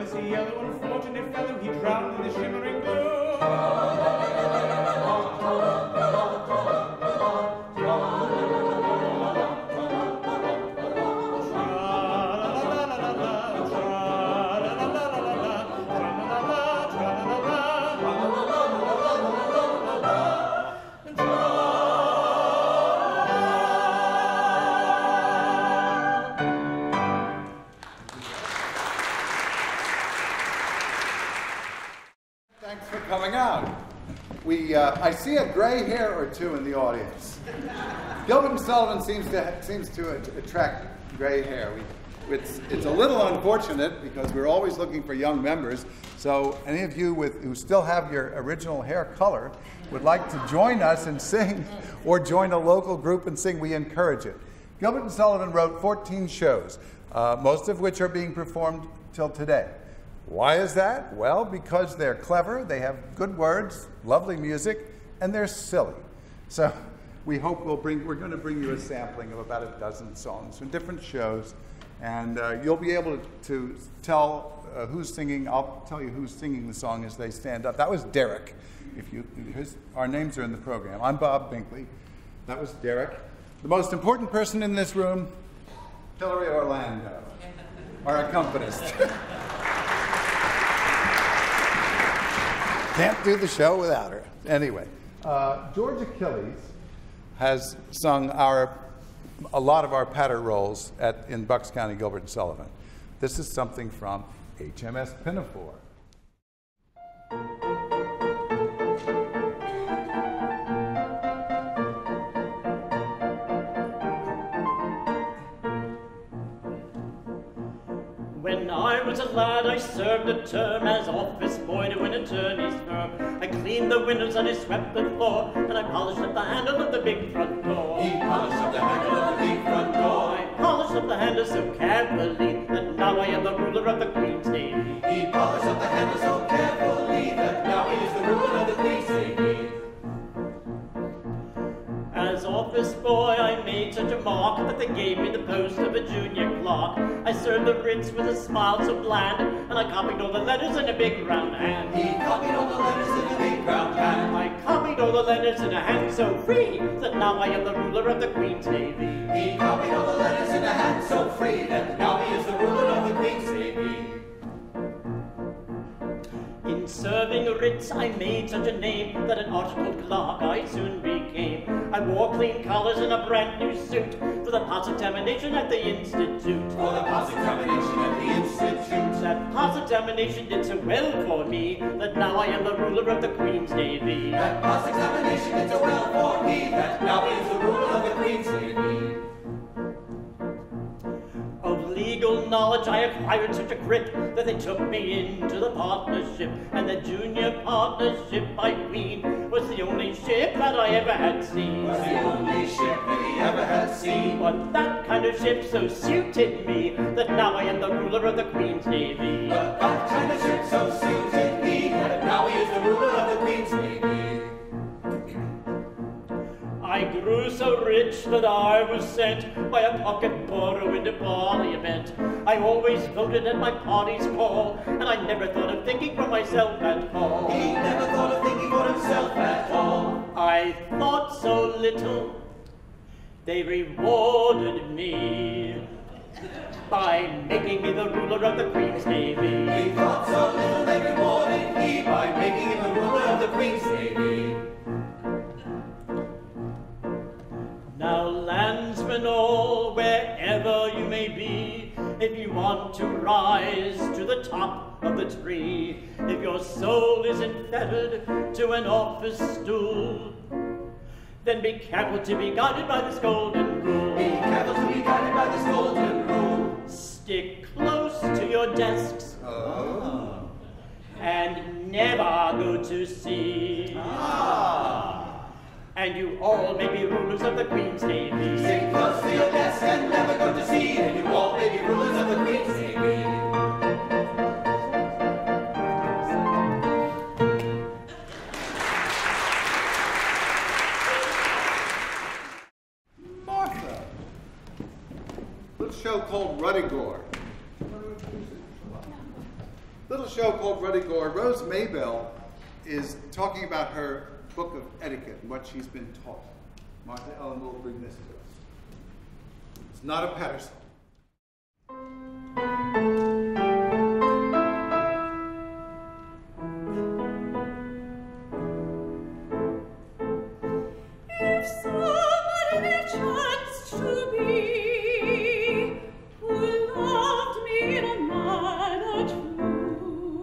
was a yellow, unfortunate fellow, he drowned in the shimmering blue. Coming out. I see a gray hair or two in the audience. Gilbert and Sullivan seems to attract gray hair. It's a little unfortunate because we're always looking for young members. So any of you who still have your original hair color would like to join us and sing or join a local group and sing, we encourage it. Gilbert and Sullivan wrote 14 shows, most of which are being performed till today. Why is that? Well, because they're clever, they have good words, lovely music, and they're silly. So we hope we're going to bring you a sampling of about a dozen songs from different shows, and you'll be able to tell who's singing. I'll tell you who's singing the song as they stand up. That was Derek. Our names are in the program. I'm Bob Binkley. That was Derek. The most important person in this room, Hillary Orlando, our accompanist. Can't do the show without her. Anyway, George Achilles has sung a lot of our patter roles in Bucks County, Gilbert and Sullivan. This is something from HMS Pinafore. When I was a lad, I served a term as office boy to an attorney's firm. I cleaned the windows and I swept the floor, and I polished up the handle of the big front door. He polished up the handle of the big front door. I polished up the handle so carefully that now I am the ruler of the Queen's Navy. He polished up the handle so carefully that now he is the ruler of the Queen's Navy. As office boy, I made such a mark that they gave me the post of a junior clerk. I served the writs with a smile so bland, and I copied all the letters in a big round hand. He copied all the letters in a big round hand. I copied all the letters in a hand so free that now I am the ruler of the Queen's Navy. He copied all the letters in a hand so free that now he is the ruler of the Queen's Navy. In serving writs, I made such a name that an articled clerk I soon became. I wore clean collars and a brand new suit for the pass examination at the Institute. For the pass examination at the Institute. That pass examination did so well for me that now I am the ruler of the Queen's Navy. That pass examination did so well for me that now he is the ruler of the Queen's Navy. Of legal knowledge I acquired such a grip that they took me into the partnership, and the junior partnership by Queen was the only ship that I ever had seen. Was the only ship that he ever had seen. But that kind of ship so suited me that now I am the ruler of the Queen's Navy. But that kind of ship so suited me that now he is the ruler of the Queen's Navy. I grew so rich that I was sent by a pocket borrow into Parliament. I always voted at my party's call, and I never thought of thinking for myself at all. He never thought of thinking for himself at all. I thought so little, they rewarded me by making me the ruler of the Queen's Navy. He thought so little, they rewarded me by making him the ruler of the Queen's Navy. Now, landsmen all, wherever you may be, if you want to rise to the top of the tree, if your soul isn't fettered to an office stool, then be careful to be guided by this golden rule. Be careful to be guided by this golden rule. Stick close to your desks. Oh. And never go to sea. Ah. And you all may be rulers of the Queen's Navy. Stick close to your desk and never go to sea, and you all may be rulers of the Queen's Navy. Martha. Little show called Ruddigore. little show called Ruddy Gore. Rose Maybell is talking about her book of etiquette and what she's been taught. Martha Ellen will bring this to us. It's not a pedestal. If somebody there chanced to be who loved me in a manner true,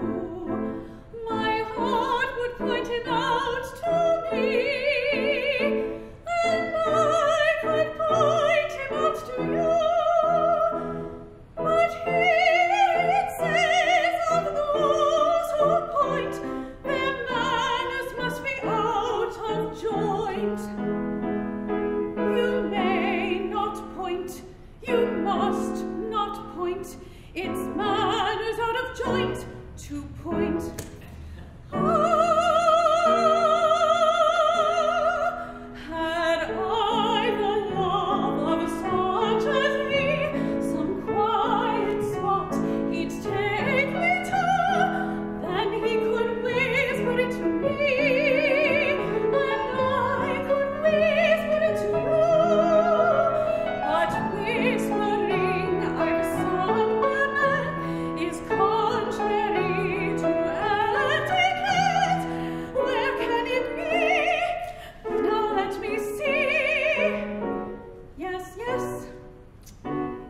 my heart would point him out to me, and I could point him out to you. But here it says of those who point, their manners must be out of joint. You may not point, you must not point. It's manners out of joint to point. Had I the love of such as he, some quiet spot he'd take me to, then he could whisper it to me, and I could whisper it to you. But whispering, I've somewhere is contrary to etiquette. Where can it be? Now let me see. Yes, yes,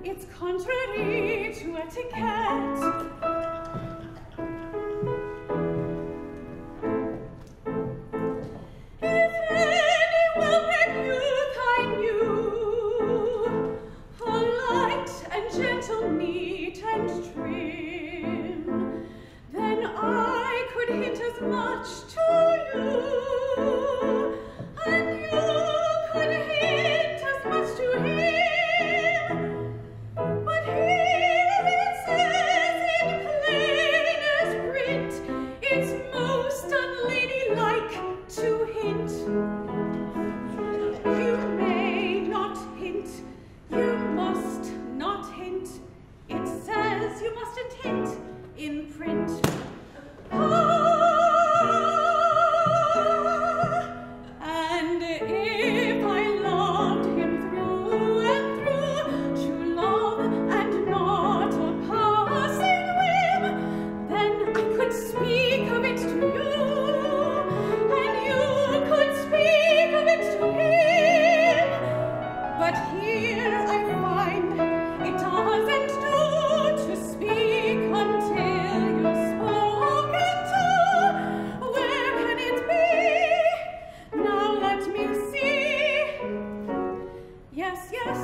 it's contrary to etiquette. If any well-bred youth I knew, polite and gentle, neat and trim, then I could hint as much to you, and you could hint as much to him. But here it says in plainest print, it's most unladylike to hint. You may not hint, you must not hint. It says you mustn't hint in print. And if I loved him through and through, true love and not a passing whim, then I could speak of it to you, and you could speak of it to him. But here I find it doesn't do to speak until you're spoken to. Where can it be? Now let me see. Yes, yes,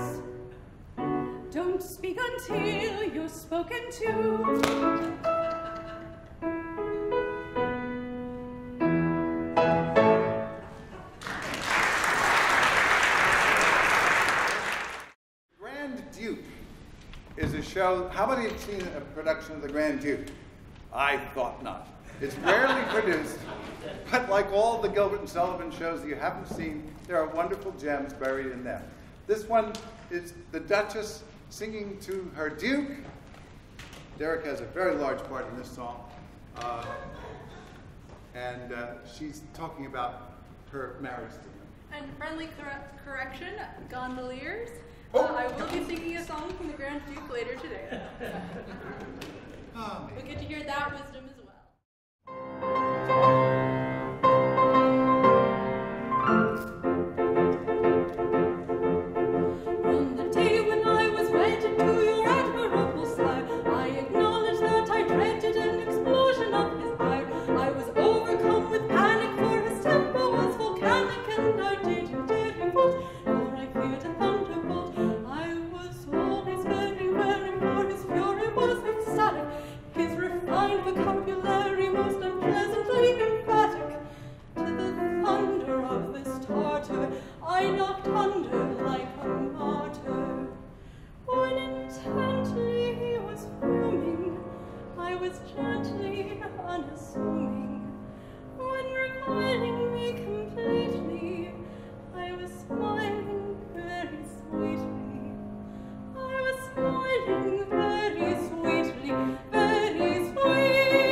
don't speak until you're spoken to. Grand Duke is a show. How many have seen a production of The Grand Duke? I thought not. It's rarely produced, but like all the Gilbert and Sullivan shows that you haven't seen, there are wonderful gems buried in them. This one is the Duchess singing to her Duke. Derek has a very large part in this song. And she's talking about her marriage to him. And friendly correction, gondoliers. Oh. I will be singing a song from the Grand Duke later today. Oh, We'll get to hear that wisdom as well. On the day when I was wedded to your admirable sire, I acknowledge that I dreaded an explosion of his ire. I was overcome with panic, for his temper was volcanic, and I did you dearly fault, for I feared a thunderbolt. I was always very wary, for his fury was ecstatic, his refined vocabulary most unpleasantly emphatic. To the thunder of this Tartar, I knocked under like a martyr. When intently he was fuming, I was gently unassuming. When reviling me completely, I was smiling very sweetly. I was smiling very sweetly, very sweetly.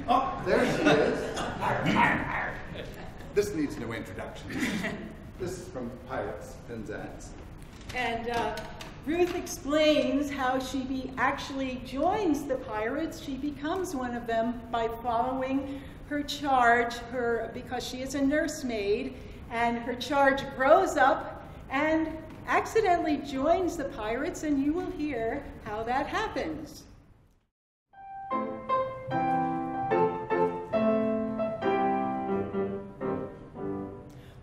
Oh, there she is. This needs no introduction. This is from Pirates, Penzance. And Ruth explains how she actually joins the pirates. She becomes one of them by following her charge, because she is a nursemaid, and her charge grows up and accidentally joins the pirates, and you will hear how that happens.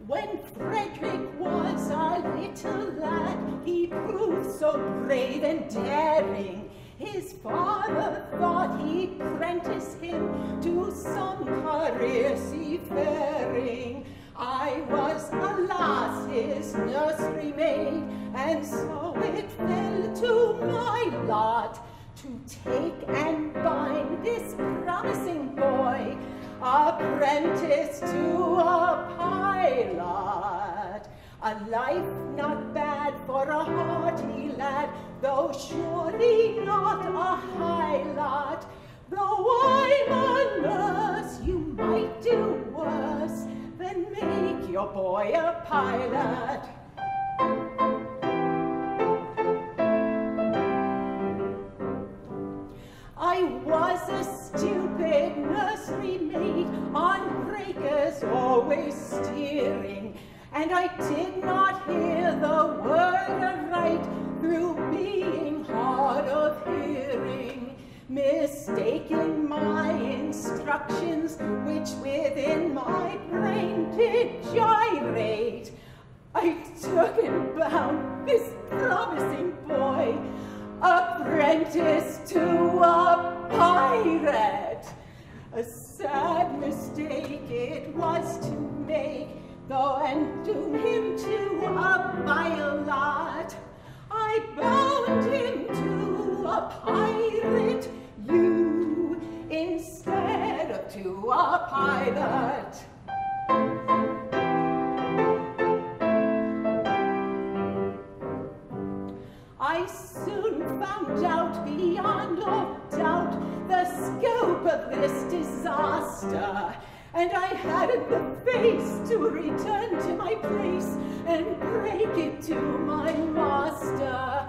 When Fredric was a little lad, he proved so brave and daring. His father thought he'd prentice him to some career seafaring. I was, alas, his nursery maid, and so it fell to my lot to take and bind this promising boy, apprentice to a pilot. A life not bad for a hearty lad, though surely not a high lot. Though I'm a nurse, you might do worse than make your boy a pilot. I was a stupid nursery maid, on breakers always steering, and I did not hear the word aright through being hard of hearing, mistaking my instructions, which within my brain did gyrate. I took and bound this promising boy, apprentice to a pirate. A sad mistake it was to make, though, and doom him to a vile lot. I bound him to a pirate, you, instead of to a pilot. I soon found out beyond all doubt the scope of this disaster, and I hadn't the face to return to my place and break it to my master.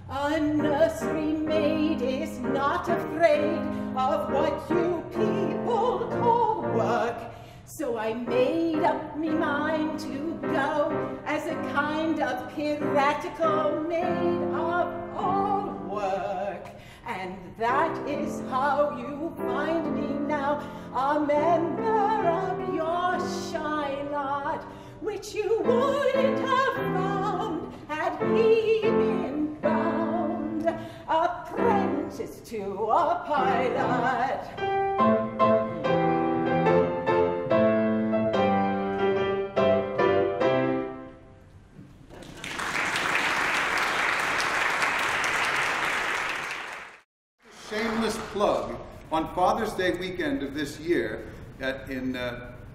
A nursery maid is not afraid of what you people call work, so I made up me mind to go as a kind of piratical maid of all work. And that is how you find me now, a member of your shy lot, which you wouldn't have found had he been bound, apprentice to a pilot. Plug. On Father's Day weekend of this year in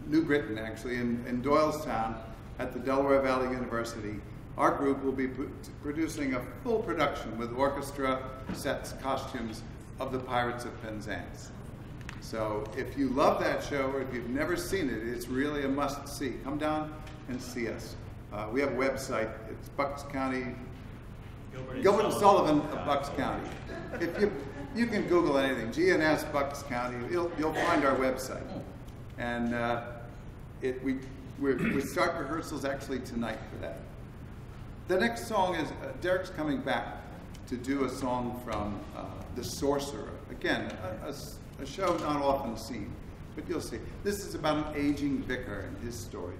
New Britain, actually, in Doylestown at the Delaware Valley University, our group will be producing a full production with orchestra, sets, costumes of the Pirates of Penzance. So if you love that show or if you've never seen it, it's really a must-see. Come down and see us. We have a website. It's Bucks County, Gilbert and Sullivan of Bucks County. If you can Google anything, GNS Bucks County, you'll find our website. And we start rehearsals actually tonight for that. The next song is, Derek's coming back to do a song from The Sorcerer. Again, a show not often seen, but you'll see. This is about an aging vicar and his story.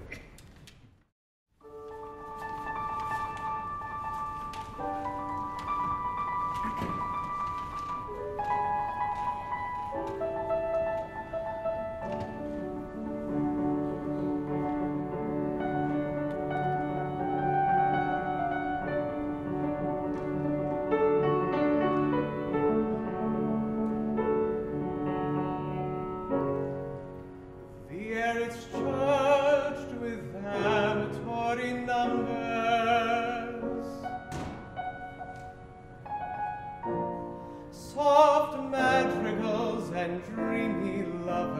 Soft madrigals and dreamy love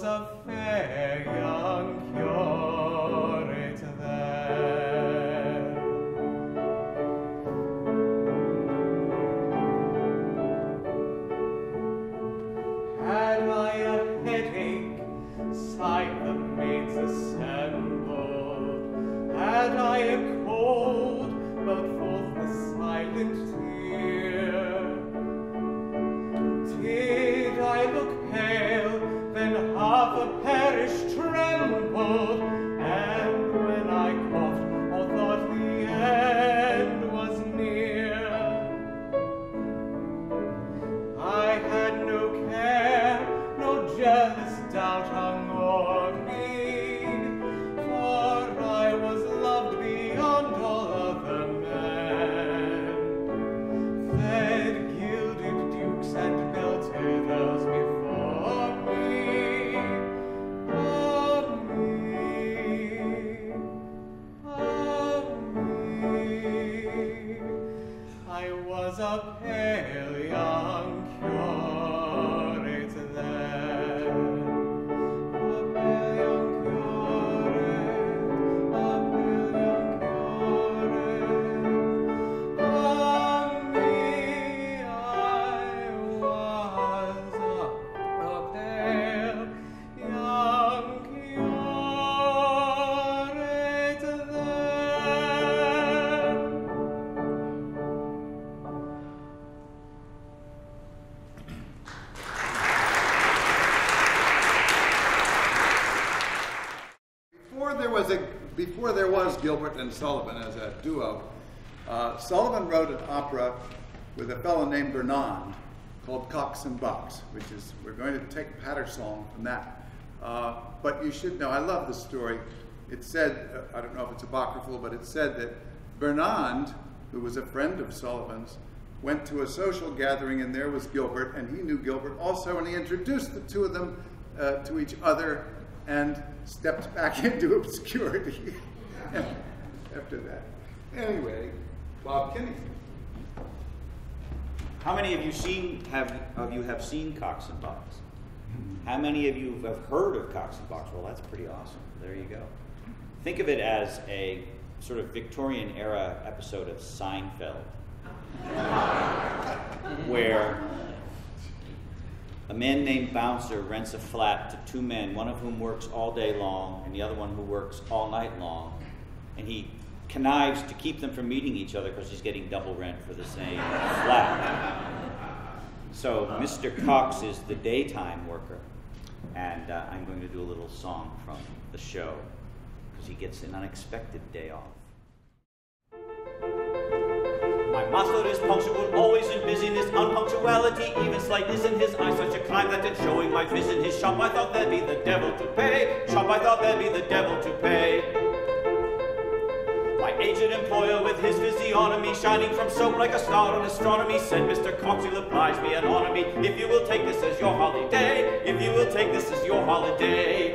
a fair young curate there. Had I a headache, sighed the maids assembled. Had I a cold, but forth the silent tear. Did I look pale, then half the parish trembled, and when I coughed or thought the end was near, I had no care, no jealous doubt hung o'er me, for I was loved beyond all other men, fed gilded dukes and belted earls before me. Oh me, oh me, I was a pale young curate then. A pale young curate, a pale young curate. Oh me, I was a pale young curate then. Before there was Gilbert and Sullivan as a duo, Sullivan wrote an opera with a fellow named Bernard called Cox and Bucks, which is, we're going to take a patter song from that. But you should know, I love the story. It said, I don't know if it's apocryphal, but it said that Bernard, who was a friend of Sullivan's, went to a social gathering and there was Gilbert, and he knew Gilbert also, and he introduced the two of them to each other and stepped back into obscurity after that. Anyway, Bob Kinney. How many of you have seen Cox and Bucks? How many of you have heard of Cox and Bucks? Well, that's pretty awesome. There you go. Think of it as a sort of Victorian era episode of Seinfeld, where a man named Bouncer rents a flat to two men, one of whom works all day long and the other one who works all night long. And he connives to keep them from meeting each other because he's getting double rent for the same flat. So Mr. Cox is the daytime worker, and I'm going to do a little song from the show because he gets an unexpected day off. My master is punctual, always in busyness, unpunctuality, even slightness in his eye, such a crime that in showing my fizz in his shop, I thought there'd be the devil to pay. Shop, I thought there'd be the devil to pay. My aged employer with his physiognomy shining from soap like a star in astronomy said, Mr. Cox, you'll oblige me and honor me if you will take this as your holiday, if you will take this as your holiday.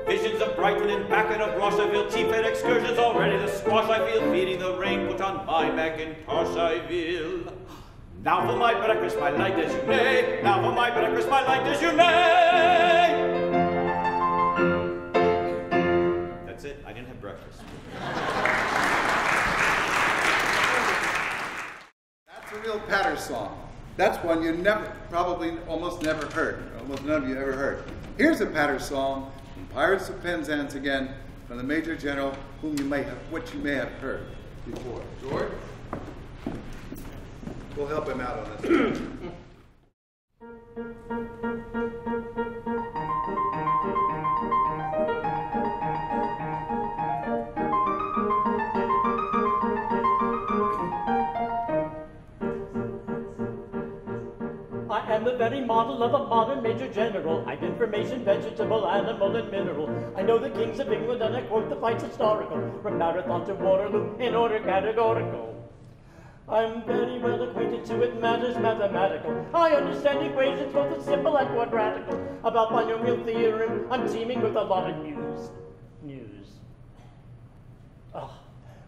Visions of Brighton and Packet of Rocheville, cheap at excursions already the squash I feel, feeding the rain put on my Macintosh I will. Now for my breakfast, my light as you may, now for my breakfast, my light as you may. That's it, I didn't have breakfast. That's a real patter song. That's one you probably almost never heard. Almost none of you ever heard. Here's a patter song from Pirates of Penzance again, from the Major General, which you may have heard before. George? We'll help him out on this. I am the very model of a modern Major General. I've information, vegetable, animal, and mineral. I know the kings of England and I quote the fights historical, from Marathon to Waterloo, in order categorical. I'm very well acquainted to it matters mathematical. I understand equations both as simple and quadratical. About binomial theorem, I'm teeming with a lot of news.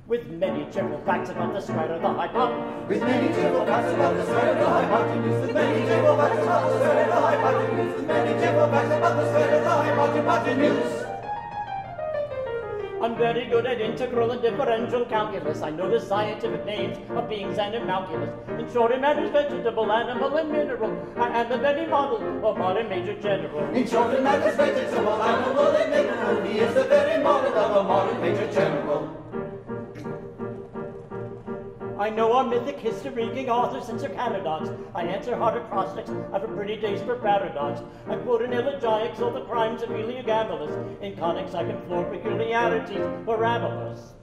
With many trivial facts about the square of the hypotenuse. With many trivial facts about the square of the hypotenuse. With many trivial facts about the square of the hypotenuse. With many trivial for facts about the spread of the hypotenuse. I'm very good at integral and differential calculus. I know the scientific names of beings and homunculus. In short, it matters vegetable, animal, and mineral. I am the very model of modern Major General. In short, it matters vegetable, animal, and mineral. He is the very model of a modern Major General. I know our mythic history, king authors and Sir Paradox. I answer hard acrostics, I've a pretty taste for paradox. I quote in elegiacs all the crimes of Heliogabalus. In conics I can floor peculiarities parabolous.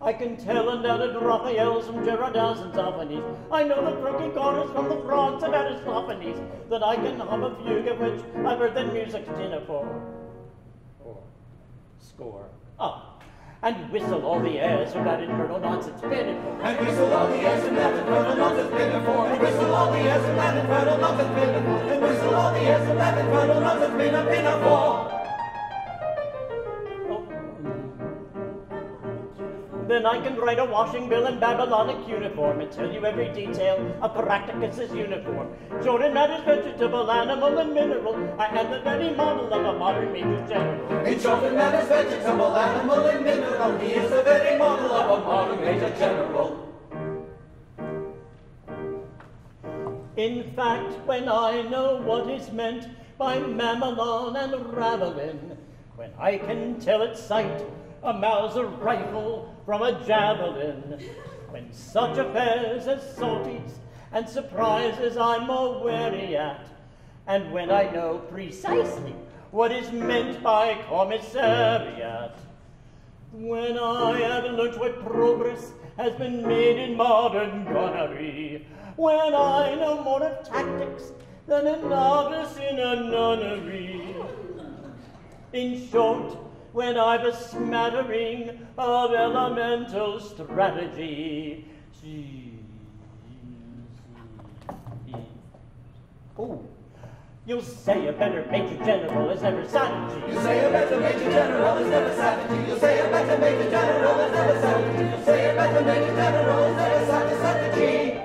I can tell undoubted Raphaels from Gerardas and Zophanies. I know the croaky chorus from the frogs of Aristophanes. That I can hum a fugue of which I've heard that music's dinner for. Or score. Ah. And whistle all the airs from that infernal nonsense pinafore. And whistle all the airs from that infernal nonsense pinafore. And whistle all the airs from that infernal nonsense pinafore. And whistle all the airs from that infernal nonsense pinafore. Then I can write a washing bill in Babylonic uniform and tell you every detail of Caractacus's uniform. Jordan matters vegetable, animal, and mineral. I am the very model of a modern Major General. In short, it matters vegetable, animal, and mineral. He is the very model of a modern Major General. In fact, when I know what is meant by Mamelon and Ravelin, when I can tell at sight a Mauser rifle from a javelin, when such affairs as sorties and surprises I'm more wary at, and when I know precisely what is meant by commissariat, when I have learnt what progress has been made in modern gunnery, when I know more of tactics than a novice in a nunnery. In short, when I've a smattering of elemental strategy. Oh, you'll say a better Major General has never savaged you. You say a better Major General has never savaged you. You say a better Major General has never savaged you. You say a better Major General has never savaged you.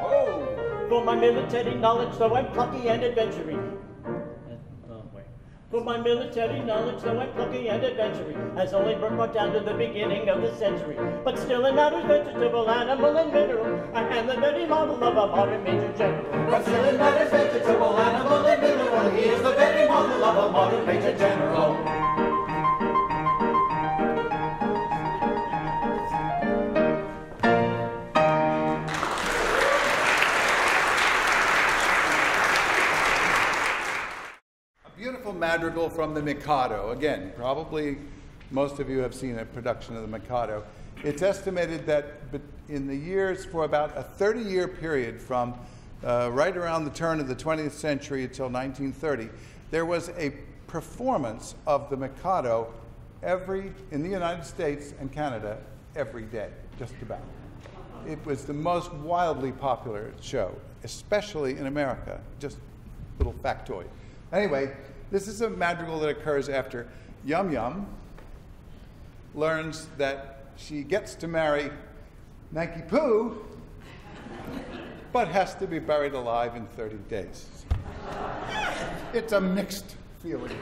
Oh, for my military knowledge, though I'm plucky and adventuring. For my military knowledge, though I'm plucky and adventuring, has only brought down to the beginning of the century. But still it matters vegetable, animal, and mineral. I am the very model of a modern Major General. But still it matters vegetable, animal, and mineral. He is the very model of a modern Major General. Madrigal from the Mikado. Again, probably most of you have seen a production of the Mikado. It's estimated that in the years, for about a 30-year period from right around the turn of the 20th century until 1930, there was a performance of the Mikado in the United States and Canada every day, just about. It was the most wildly popular show, especially in America. Just a little factoid. Anyway, this is a madrigal that occurs after Yum Yum learns that she gets to marry Nanky Poo, but has to be buried alive in 30 days. It's a mixed feeling.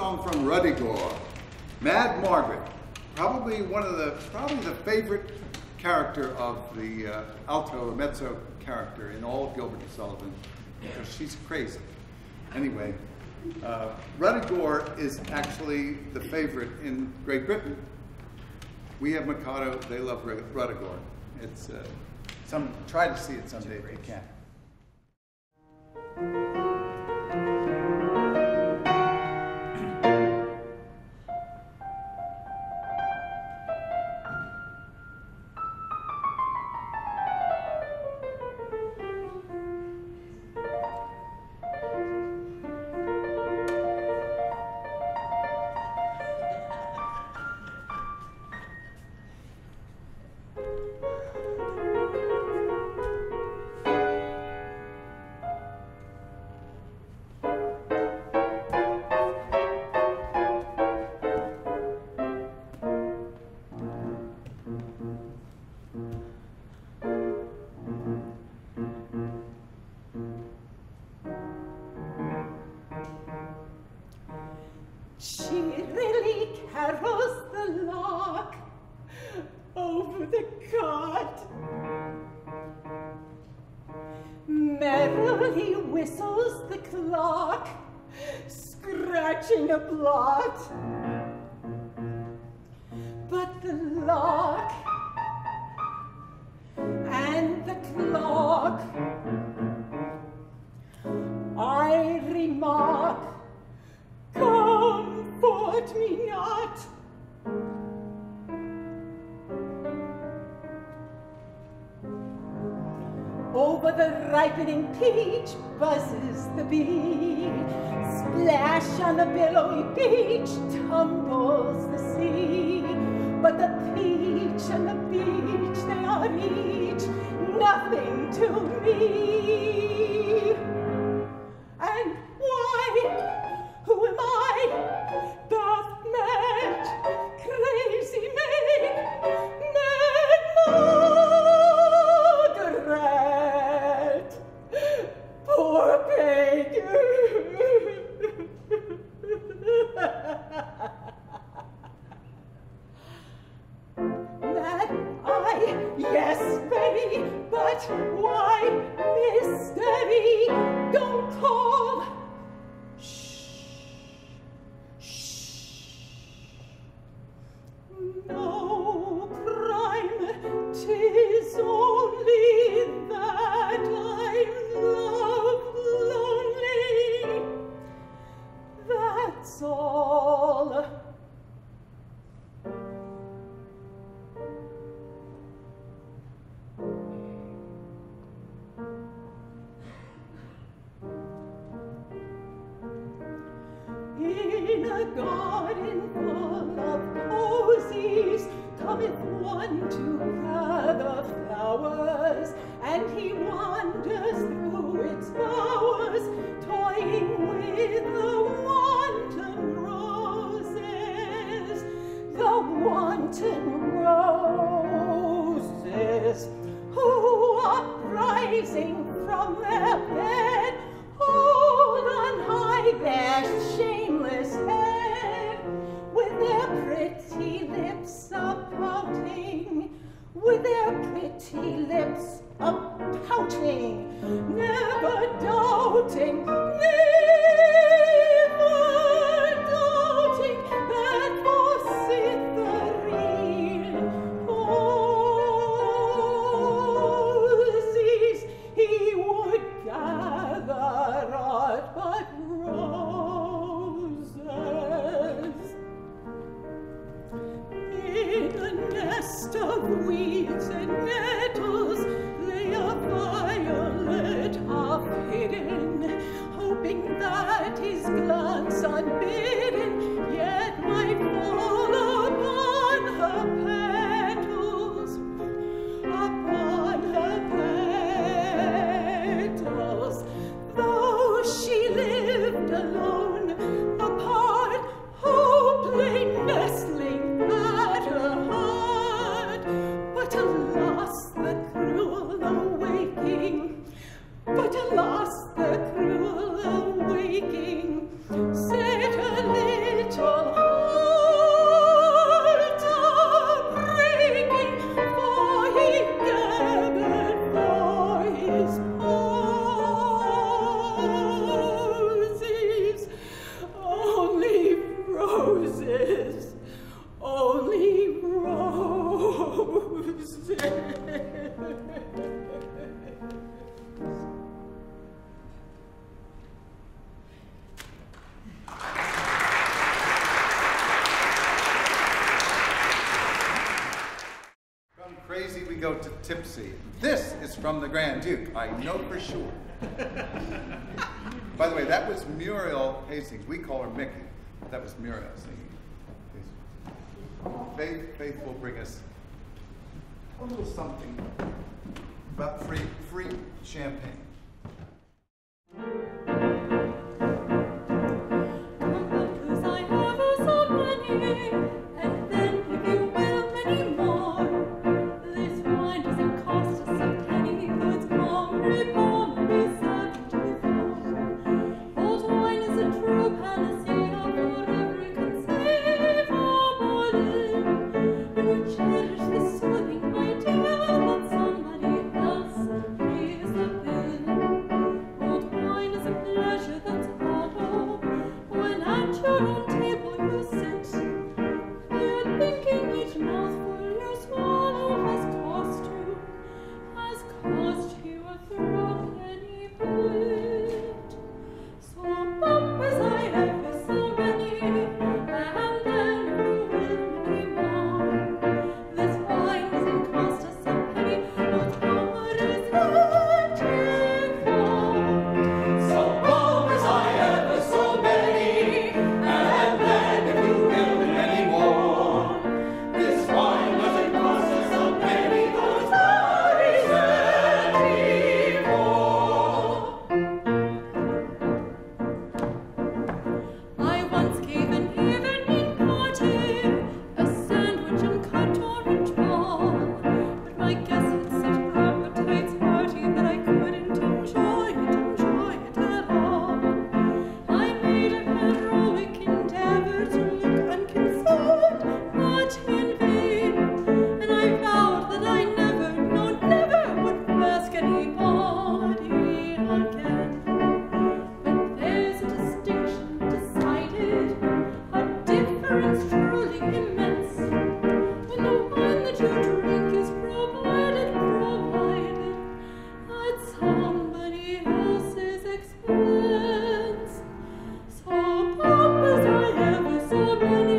song from Ruddigore, Mad Margaret. Probably the favorite character of the alto or mezzo character in all of Gilbert and Sullivan, because she's crazy. Anyway, Ruddigore is actually the favorite in Great Britain. We have Mikado, they love Ruddigore. It's try to see it someday if you can. Cheerily carols the lark over the cot. Merrily whistles the clock, scratching a blot. But the lark and the clock, I remark, comfort me not. Over the ripening peach buzzes the bee. Splash on the billowy beach tumbles the sea. But the peach and the beach, they are each nothing to me. And why, who am I, doth mad, crazy make, mad Margaret, poor pig. Mad I, yes, baby, but why mystery? Don't call. No crime, 'tis only that I'm love lonely. That's all. In a garden full of posies cometh one to gather flowers, and he wanders through its bowers, toying with the wanton roses, who uprising from their bed hold on high their shameless head, with their pretty lips a-pouting, with their pretty lips a-pouting. go to Tipsy. This is from the Grand Duke, I know for sure. By the way, that was Muriel Hastings. We call her Mickey, but that was Muriel singing. Faith will bring us a little something about free champagne. Because I have so many, and then if you will many more. This wine doesn't cost us a penny, though it's Pommery 74. Old wine is a true panacea for every conceivable ill. When you cherish the soothing idea that somebody else pays the bill. Old wine is a pleasure that's auto. When at your own table you sit, you're thinking each mouthful you swallow has cost you a threepenny bit. So bumpers I have so many, and then you will many more. This wine doesn't cost us a penny, but how much is it for? So bumpers I have so many, and then if you will many more. This wine doesn't cost us a penny, though it's very I once gave an evening party, a sandwich and cut orange ball, but my guests had such appetites hearty that I couldn't enjoy it at all. I made a heroic endeavor to look unconcerned, but in vain, and I vowed that I never, no never would ask anybody again. But there's a distinction decided, a difference truly immense, when the wine that you drink is provided at somebody else's expense. So bumpers I have so many,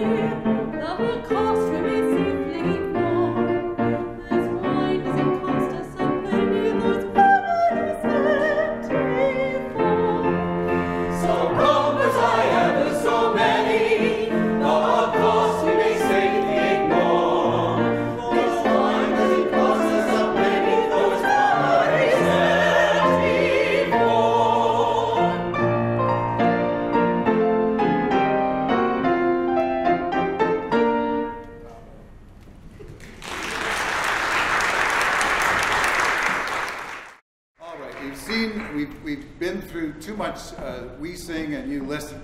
the cost we may safely ignore. This wine doesn't cost us a penny, those pennies So bumpers I have so many, the cost we may safely ignore. This wine doesn't cost us a penny, though it's already said before. All right, we've been through too much we sing and you listen.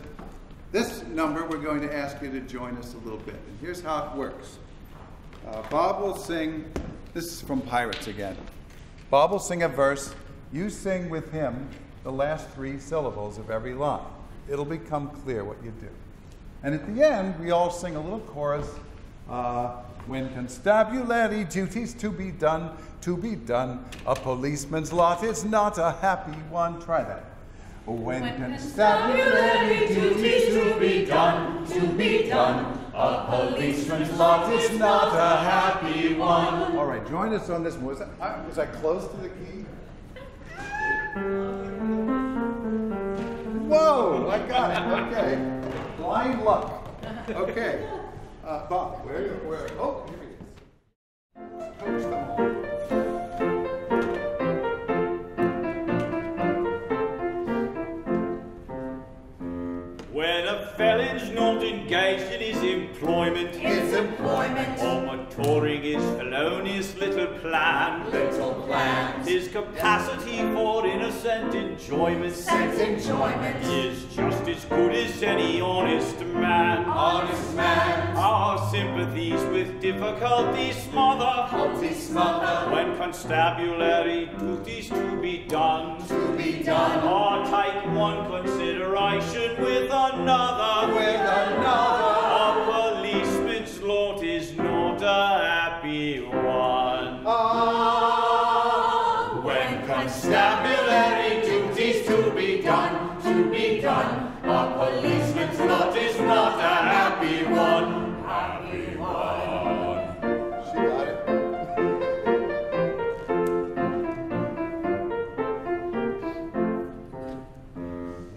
This number, we're going to ask you to join us a little bit. And here's how it works. Bob will sing, this is from Pirates again. Bob will sing a verse. You sing with him the last 3 syllables of every line. It'll become clear what you do. And at the end, we all sing a little chorus. When constabulary duties to be done, a policeman's lot is not a happy one. Try that. When constabulary duties to be done, a policeman's lot is not a happy one. All right, join us on this one. Was I close to the key? Whoa, I got it. Okay. Blind luck. Okay. Bob, where? Oh, here he is. Coach them all. When a felon's not engaged in his employment, or maturing his felonious little plan, his capacity for innocent enjoyment is just as good as any honest man. Our sympathies with difficulties smother, when constabulary duties to be done, or take one consideration with another. A policeman's lot is not a happy one. When constabulary duties to be done, a policeman's lot is not a happy one. She got it.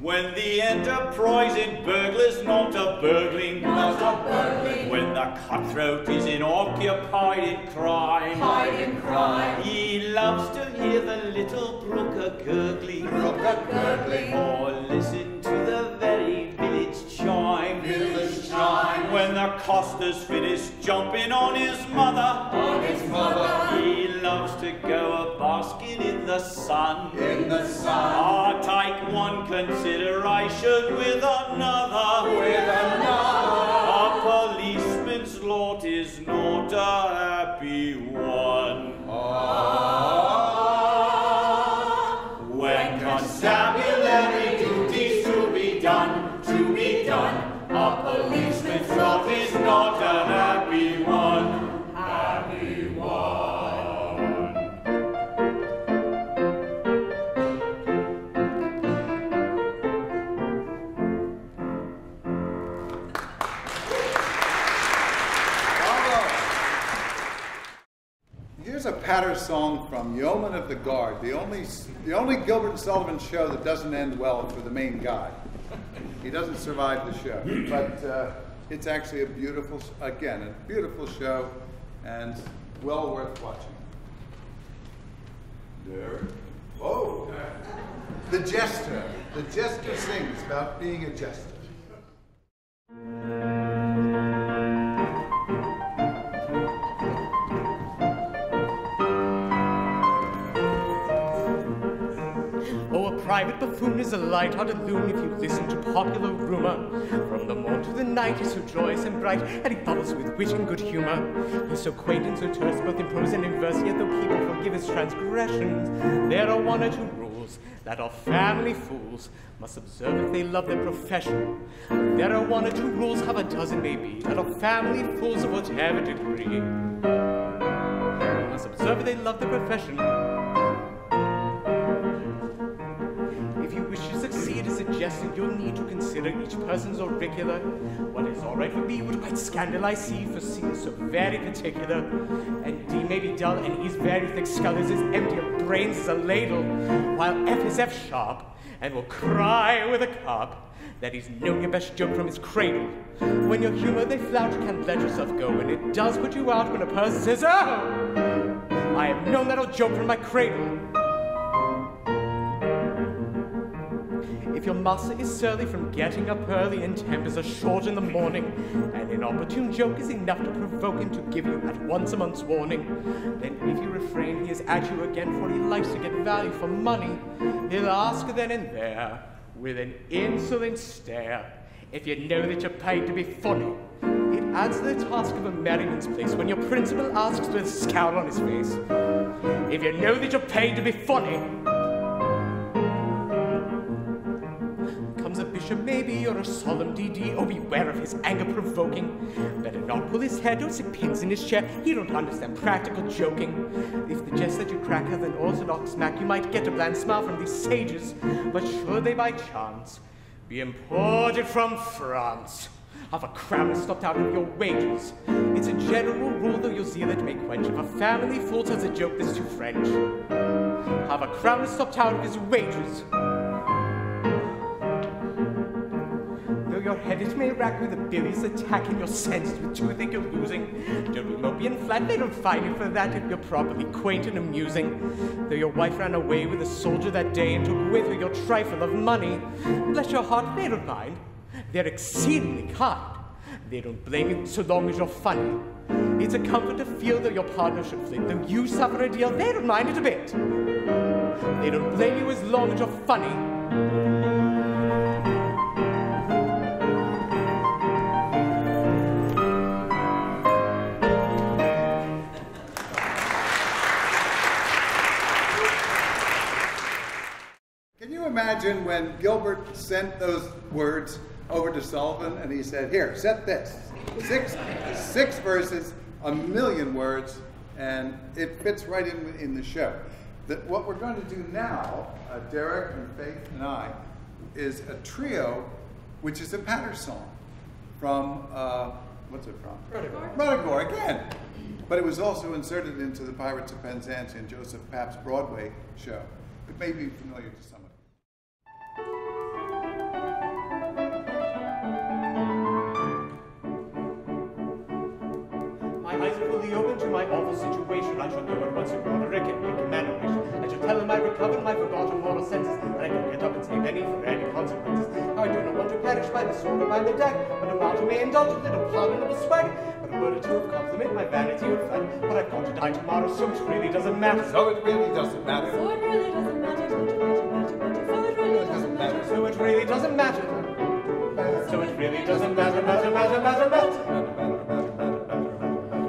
When the enterprise in burglars not a burgling, Not a burgling. when the cutthroat is in occupied in crime, Hide in crime. he loves to hear the little brook a gurgling, Brook a gurgling. or listen to the very village chime. Village chime. When the coster's finished jumping on his mother, On his mother. he loves to go a basking in the sun. In the sun. Ah, take one consideration with another. With another. A policeman's lot is not a happy one. When constabulary duties to be done, a policeman's lot is not a happy one. Happy one. Here's a patter song from Yeoman of the Guard, the only Gilbert and Sullivan show that doesn't end well for the main guy. He doesn't survive the show, but it's actually a beautiful show, and well worth watching. There. Whoa! The Jester sings about being a jester. Private Buffoon is a light-hearted loon if you listen to popular rumor. From the morn to the night he's so joyous and bright, and he bubbles with wit and good humor. He's so quaint and so terse, both in prose and in verse, yet though people forgive his transgressions, there are one or two rules that all family fools must observe if they love their profession. There are one or two rules, half a dozen maybe, that all family fools of whatever degree must observe if they love their profession. If you wish to succeed as a jester, you'll need to consider each person's auricular. What is all right for B would quite scandalize C, for C is so very particular. And D may be dull, and E's very thick skull is as empty of brains as a ladle, while F is F sharp, and will cry with a carp that he's known your best joke from his cradle. When your humor they flout, you can't let yourself go, and it does put you out when a person says, "Oh, I have known that old joke from my cradle." If your master is surly from getting up early and tempers are short in the morning, and an opportune joke is enough to provoke him to give you at once a month's warning, then if you refrain, he is at you again, for he likes to get value for money. He'll ask then and there, with an insolent stare, if you know that you're paid to be funny. It adds to the task of a merriman's place when your principal asks with a scowl on his face, if you know that you're paid to be funny. A bishop maybe, or a solemn DD, oh beware of his anger-provoking. Better not pull his hair, don't stick pins in his chair, he don't understand practical joking. If the jest that you crack has an orthodox smack, you might get a bland smile from these sages, but should they by chance be imported from France, half a crown is stopped out of your wages. It's a general rule, though your zeal it may quench, if a family fool tells a joke that's too French, half a crown is stopped out of his wages. Your head it may rack with a bilious attack, and your senses with toothache you're losing. Don't be mopey and flat, they don't find you for that if you're properly quaint and amusing. Though your wife ran away with a soldier that day and took with her your trifle of money, bless your heart, they don't mind. They're exceedingly kind. They don't blame you so long as you're funny. It's a comfort to feel though your partner should flit, though you suffer a deal, they don't mind it a bit. They don't blame you as long as you're funny. Imagine when Gilbert sent those words over to Sullivan and he said, "Here, set this. Six verses, 1,000,000 words, and it fits right in the show." What we're going to do now, Derek and Faith and I, is a trio, which is a patter song from, what's it from? Madrigal again. But it was also inserted into the Pirates of Penzance and Joseph Papp's Broadway show. It may be familiar to some of you. eyes are fully open to my awful situation. I shall go at once to Fredric and make a manneration. I shall tell him I recovered my forgotten moral senses, and I can get up and save any for any consequences. I do not want to perish by the sword or by the dagger, but a martyr may indulge a little pardonable swagger. But a word or two of compliment my vanity would flatter. But I've got to die tomorrow, so it really doesn't matter. So it really doesn't matter. So it really doesn't matter. So it really doesn't matter. So it really doesn't matter. So it really doesn't matter.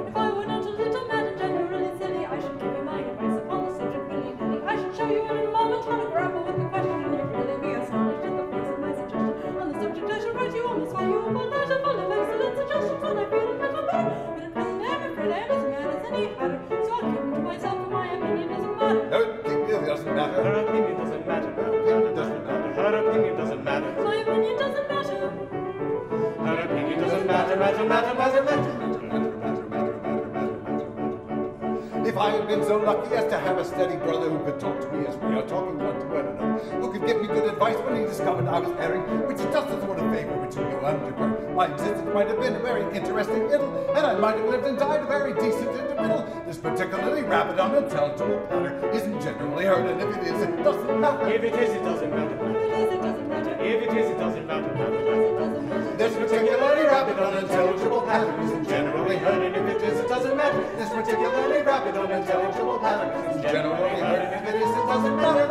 If I were not a little mad and generally silly, I should give you my advice upon the subject willy-nilly. I should show you in a moment how to grapple with the question, and you'd really be astonished at the face of my suggestion. On the subject I should write you on this valuable letter full of excellent suggestions, and I feel a little better. But at present I am afraid I am as mad as any hatter, so I'll keep them to myself, and my opinion doesn't matter. No, it really doesn't matter. Her opinion doesn't matter. Her opinion doesn't matter. Her opinion doesn't matter. My opinion doesn't matter. Her opinion doesn't matter. If I had been so lucky as to have a steady brother who could talk to me as we are talking one to one another, who could give me good advice when he discovered I was erring, which is just the sort of favor which will go undeferred, my existence might have been a very interesting riddle, and I might have lived and died a very decent individual. This particularly rapid, unintelligible patter isn't generally heard, and if it is, it doesn't matter. If it is, it doesn't matter. If it is, it doesn't matter. If it is, it doesn't matter. This particularly rapid, unintelligible pattern isn't generally heard, and if it is, it doesn't matter. This particularly rapid, unintelligible pattern isn't generally heard, and if it is, it doesn't matter.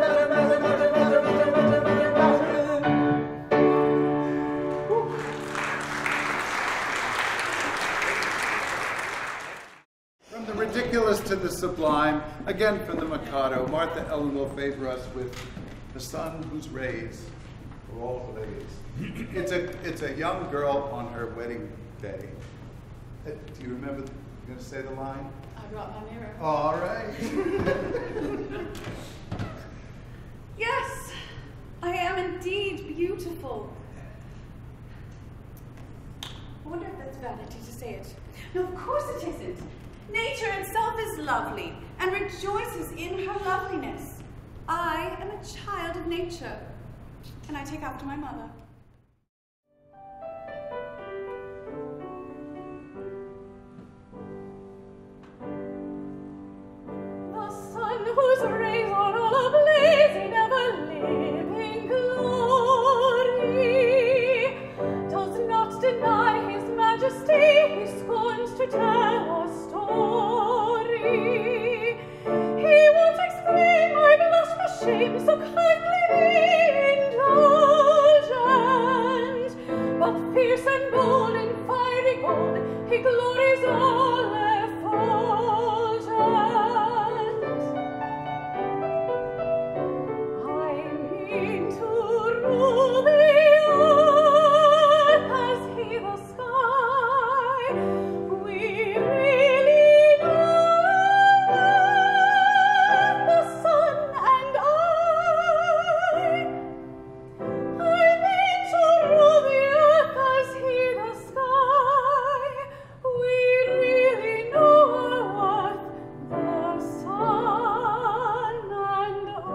From the ridiculous to the sublime, again from the Mikado, Martha Ellen will favor us with the sun whose rays are all ablaze. It's a young girl on her wedding day. Do you remember? You're going to say the line? I brought my mirror. All right. Yes, I am indeed beautiful. I wonder if that's vanity to say it. No, of course it isn't. Nature itself is lovely and rejoices in her loveliness. I am a child of nature, and I take after my mother. The sun whose rays are all ablaze in ever-living glory does not deny his majesty, he scorns to tell a story. He won't exclaim, I blush for shame, so kindly be indulgent, but fierce and bold in fiery gold, he glories all effulgent. I mean to rule the earth as he the sky. We really know the sun and I. I mean to rule the earth as he the sky. We really know our worth, the sun and I.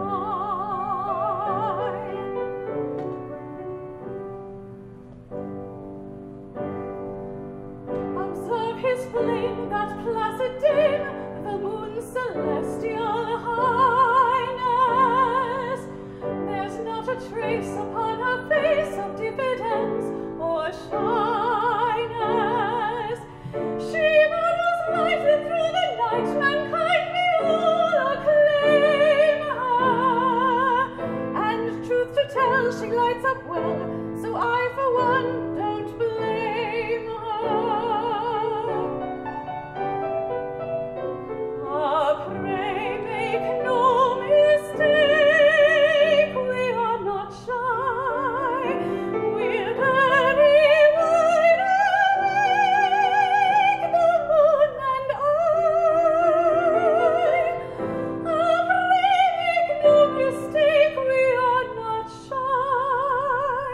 Observe his flame, that placid dame, the moon's celestial highness. There's not a trace upon her face of diffidence or shyness. She mutters lightly through the night, mankind may all acclaim her. And truth to tell, she lights up well, so I for one don't blame her. Pray make no mistake, we are not shy. We're very wide awake, the moon and I. Pray make no mistake, we are not shy.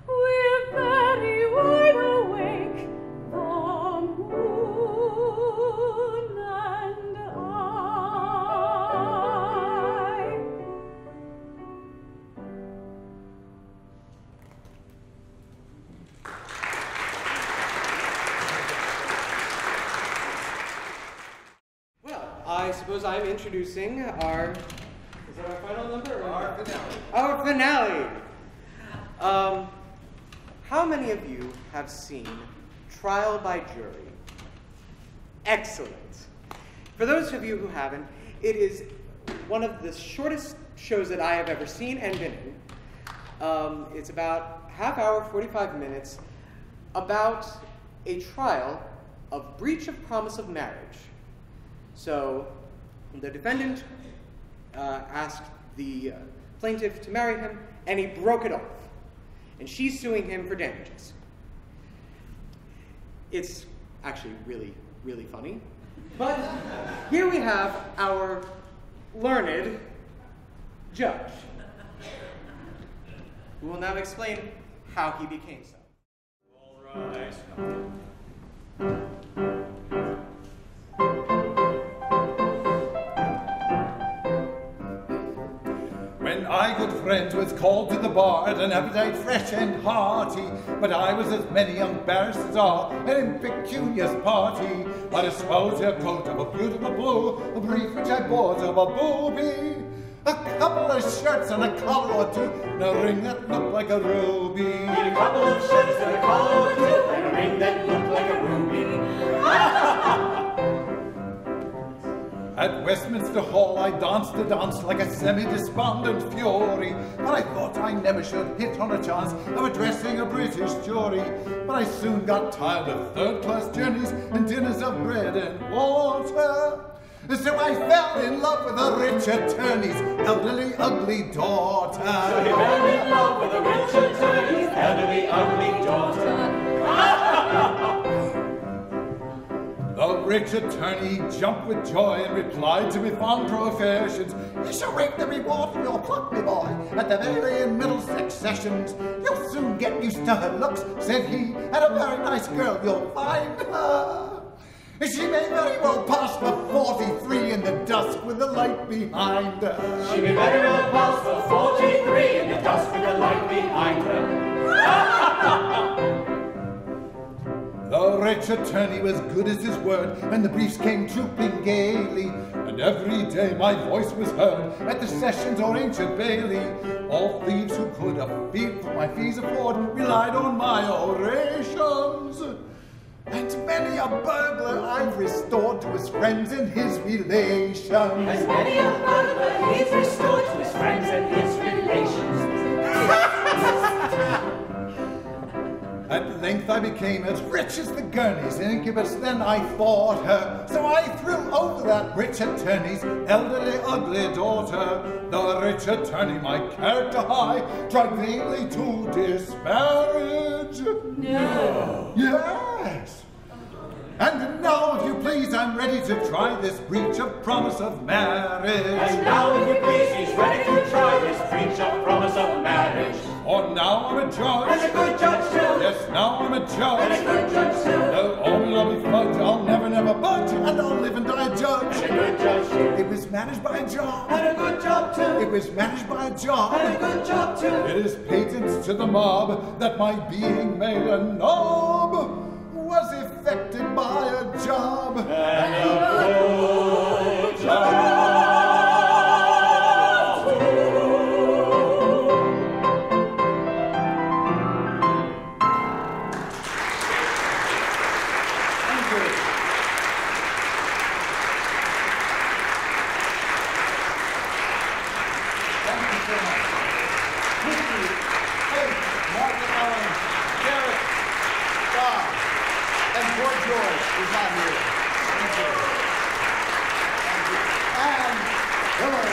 We're very I suppose I'm introducing our, is that our final number? Our finale. Our finale. How many of you have seen Trial by Jury? Excellent. For those of you who haven't, it is one of the shortest shows that I have ever seen and been in. It's about half hour, 45 minutes, about a trial of breach of promise of marriage. So the defendant asked the plaintiff to marry him, and he broke it off. And she's suing him for damages. It's actually really, really funny. But here we have our learned judge, who will now explain how he became so. All right. When I, good friend, was called to the bar at an appetite fresh and hearty, but I was as many young barristers are at an impecunious party. I disposed a coat of a beautiful blue, a brief which I bought of a booby, a couple of shirts and a collar or two, and a ring that looked like a ruby. A couple of shirts and a collar or two, and a ring that looked like a ruby. At Westminster Hall I danced a dance like a semi-despondent fury, but I thought I never should hit on a chance of addressing a British jury. But I soon got tired of third-class journeys and dinners of bread and water. So I fell in love with a rich attorney's elderly, ugly daughter. So he fell in love with a rich attorney's elderly, ugly daughter. The rich attorney jumped with joy and replied to me fond professions. You shall reap the reward of your pluck, me boy, at the very and Middlesex sessions. You'll soon get used to her looks, said he, and a very nice girl you'll find her. She may very well pass for 43 in the dusk with the light behind her. She may very well pass for 43 in the dusk with the light behind her. The rich attorney was good as his word, and the briefs came trooping gaily. And every day my voice was heard at the sessions or ancient bailey. All thieves who could my fees afford relied on my orations. And many a burglar I've restored to his friends and his relations. As many a burglar he's restored to his friends and his relations. At length I became as rich as the Gurneys in incubus, then I fought her. So I threw over that rich attorney's elderly, ugly daughter. The rich attorney, my character high, tried vainly to disparage. No. Yes. And now, if you please, I'm ready to try this breach of promise of marriage. And now, if you please, he's ready to try this breach of promise of marriage. For now I'm a judge. And a good judge too. Yes, now I'm a judge. And a good judge too. No, I'll be fudge, I'll never budge, and I'll live and die a judge. And a good judge too. It was managed by a job. And a good job too. It was managed by a job. And a good job too. It is patent to the mob that my being made a knob was effected by a job. And a good job. And